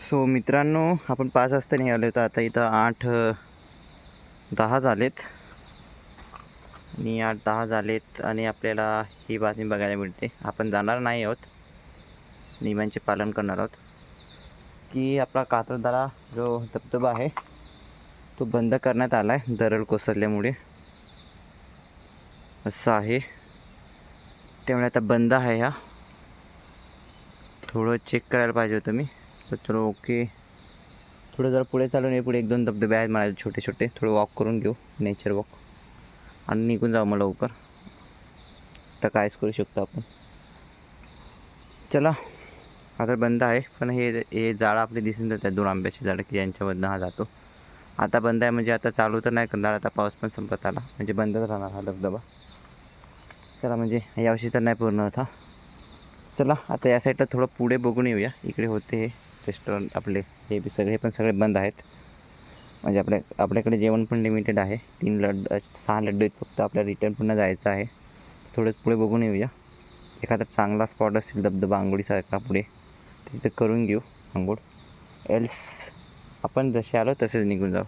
So मित्रांनो, आपण 5 वाजता निघालो होतो. आता इथं 8:10 झालेत आणि 8:10 झालेत आणि आपल्याला ही बातमी बघायला मिळते. आपण जाणार नाही आहोत, नियमांचे पालन करणार आहोत, की आपला कात्रजला जो धबधबा आहे तो बंद करण्यात आला आहे दरड कोसळल्यामुळे. असं आहे, त्यामुळे आता बंद आहे. हा थोडं चेक करायला पाहिजे होतं मी, तर चलो ओके. थोडं जरा पुढे चालून ये. पुढे 1-2 धबधबे आहेत माझे छोटे छोटे. थोडं वॉक करून घेऊ, नेचर वॉक, आणि निघून जाऊ मग लवकर. तर कायच करू शकतो आपण. चला, आता बंद आहे, पण हे झाडं आपले दिसून जातात, 2 आंब्याची झाडं की यांच्यामधनं हा जातो. आता बंद आहे म्हणजे आता चालू तर नाही करणार. आता पाऊस पण संपत आला म्हणजे बंदच राहणार हा धबधबा. चला, म्हणजे यावर्षी तर नाही पूर्ण होता. चला, आता या साईडला थोडं पुढे बघून येऊया. इकडे होते हे रेस्टॉरंट आपले, हे सगळे बंद आहेत. म्हणजे आपल्याकडे जेवण पण लिमिटेड आहे. 6 लड्डू आहेत फक्त. आपल्याला रिटर्न पुन्हा जायचं आहे. थोडंच पुढे बघून येऊया. एखादा चांगला स्पॉट असेल धबधबा आंघोळीसारखा पुढे, तिथे करून घेऊ आंघोळ. एल्स आपण जसे आलो तसेच निघून जाऊ.